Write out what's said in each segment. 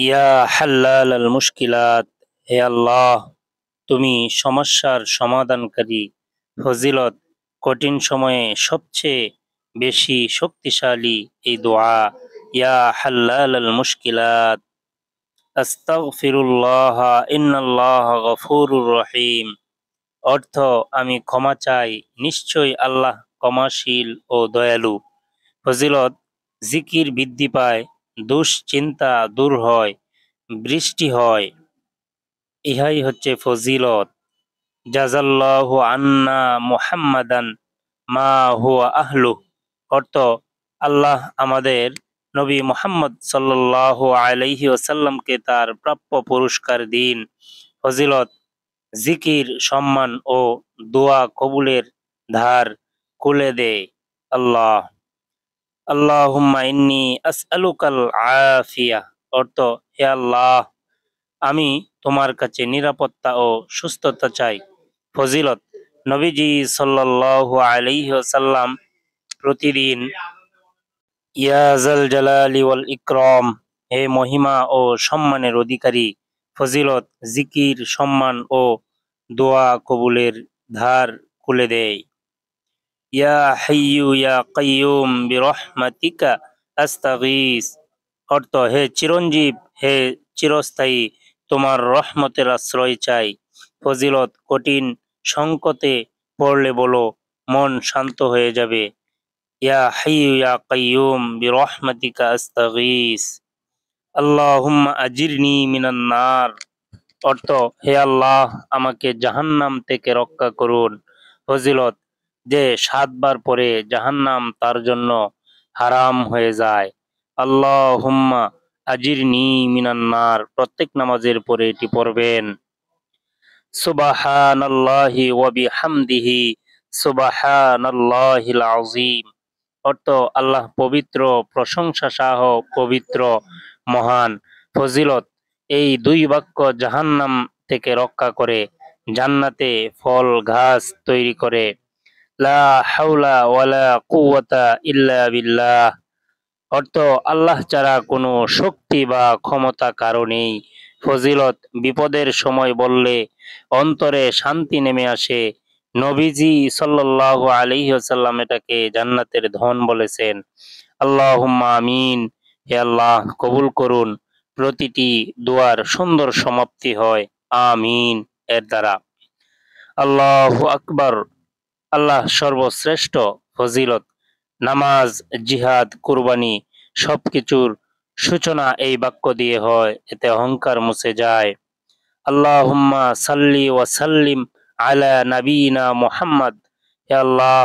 ইয়া হাল্লাল আল মুশকিলাত, হে আল্লাহ, তুমি সমস্যার সমাধানকারী। ফজিলত, কঠিন সময়ে সবচেয়ে বেশি শক্তিশালী এই দোয়া। ইয়া হাল্লাল আল মুশকিলাত, আস্তাগফিরুল্লাহ, ইন্নাল্লাহ গফুরুর রহিম। অর্থ, আমি ক্ষমা চাই, নিশ্চয়ই আল্লাহ ক্ষমাশীল ও দয়ালু। ফজিলত, জিকির বৃদ্ধি পায়, দুশ্চিন্তা দূর হয়, বৃষ্টি হয়। ইহাই হচ্ছে ফজিলত। জাজাল্লাহু আন্না মুহাম্মাদান মা হুয়া আহলু। অর্থ, আল্লাহ আমাদের নবী মুহাম্মদ সাল্লাল্লাহু আলাইহি ওয়াসাল্লামকে তার প্রাপ্য পুরস্কার দিন। ফজিলত, জিকির সম্মান ও দোয়া কবুলের ধার খুলে দেয়। আল্লাহ আল্লাহুম্মা ইন্নী আসআলুকাল আফিয়া। অর্থ, হে আল্লাহ, আমি তোমার কাছে নিরাপত্তা ও সুস্থতা চাই। ফজিলত, নবীজি সাল্লাল্লাহু আলাইহি ওয়াসাল্লাম প্রতিদিন ইয়া জাল জালালি ওয়াল ইকরাম, হে মহিমা ও সম্মানের অধিকারী। ফজিলত, জিকির সম্মান ও দোয়া কবুলের ধার খুলে দেয়। ইয়া হাইয়ু ইয়া কাইয়ুম বিরহমাতিকা আস্তাগীস। অর্থ, হে চিরঞ্জীব, হে চিরস্থায়ী, তোমার রহমতের আশ্রয় চাই। ফজিলত, কঠিন সংকটে পড়লে বলো, মন শান্ত হয়ে যাবে। ইয়া হাইয়ু ইয়া কাইয়ুম বিরহমাতিকা আস্তাগীস, আল্লাহুম্মা আজিরনি মিনান নার। অর্থ, হে আল্লাহ, আমাকে জাহান্নাম থেকে রক্ষা করুন। ফজিলত, যে 7 বার পরে জাহান্নাম তার জন্য হারাম হয়ে যায়। আল্লাহুম্মা আজিরনি মিনান নার, প্রত্যেক নামাজের পরে এটি পড়বেন। সুবহানাল্লাহি ওয়া বিহামদিহি সুবহানাল্লাহিল আযীম। অর্থ, আল্লাহ পবিত্র, প্রশংসা সহ পবিত্র, মহান। ফজিলত, এই 2 বাক্য জাহান্নাম থেকে রক্ষা করে, জান্নাতে ফল ঘাস তৈরি করে। লা হাওলা ওয়ালা কুওয়াতা ইল্লা বিল্লাহ। অর্থ, আল্লাহ ছাড়া কোনো শক্তি বা ক্ষমতা কারো নেই। ফজিলত, বিপদের সময় বললে অন্তরে শান্তি নেমে আসে। নবীজি সাল্লাল্লাহু আলাইহি ওয়াসাল্লাম এটাকে জান্নাতের ধন বলেছেন। আল্লাহুম্মা আমিন, হে আল্লাহ কবুল করুন। প্রতিটি দোয়ার সুন্দর সমাপ্তি হয় আমিন এর দ্বারা। আল্লাহু আকবার, আল্লাহ সর্বশ্রেষ্ঠ। ফজিলত, নামাজ, জিহাদ, কুরবানি সবকিছুর সূচনা এই বাক্য দিয়ে হয়, এতে অহংকার মুছে যায়। আল্লাহুম্মা সাল্লি ওয়া সাল্লিম আলা নাবিয়িনা মুহাম্মদ। হে আল্লাহ,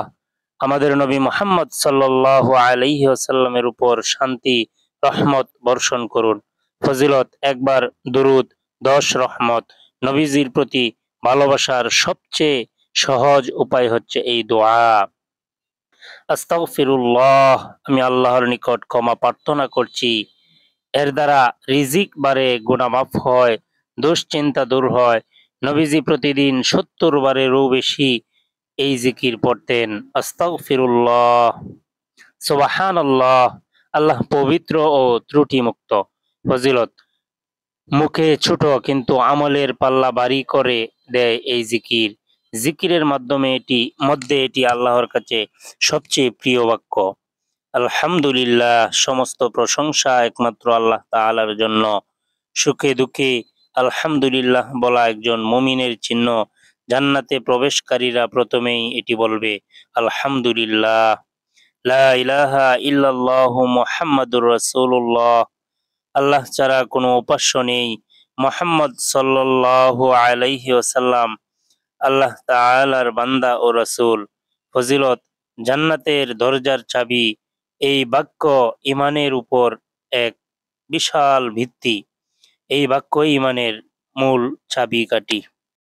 আমাদের নবী মুহাম্মদ সাল্লাল্লাহু আলাইহি ওয়াসাল্লামের উপর শান্তি রহমত বর্ষণ করুন। ফজিলত, একবার দুরুদ 10 রহমত। নবীজির প্রতি ভালোবাসার সবচেয়ে সহজ উপায় হচ্ছে এই দোয়া। আস্তাগফিরুল্লাহ, আমি আল্লাহর নিকট ক্ষমা প্রার্থনা করছি। এর দ্বারা রিজিক বাড়ে, গুনাহ মাফ হয়, দুশ্চিন্তা দূর হয়। নবীজি প্রতিদিন 70 বারেরও বেশি এই জিকির পড়তেন। আস্তাগফিরুল্লাহ, সুবহানাল্লাহ, আল্লাহ পবিত্র ও ত্রুটিমুক্ত। ফজিলত, মুখে ছোট কিন্তু আমলের পাল্লা ভারী করে দেয় এই জিকির। জিকিরের মধ্যে এটি আল্লাহর কাছে সবচেয়ে প্রিয় বাক্য। আলহামদুলিল্লাহ, সমস্ত প্রশংসা একমাত্র আল্লাহ তাআলার জন্য। সুখে দুঃখে আলহামদুলিল্লাহ বলা একজন মুমিনের চিহ্ন। জান্নাতে প্রবেশকারীরা প্রথমেই এটি বলবে, আলহামদুলিল্লাহ। লা ইলাহা ইল্লাল্লাহু মুহাম্মাদুর রাসূলুল্লাহ। আল্লাহ ছাড়া কোনো উপাস্য নেই। মুহাম্মদ সাল্লাল্লাহু আলাইহি ওয়াসাল্লাম আল্লাহ তাআলার বান্দা ও রাসূল। ফজিলত, জান্নাতের দরজার চাবি। এই বাক্য ইমানের উপর এক বিশাল ভিত্তি। এই বাক্য ইমানের মূল চাবিকাঠি।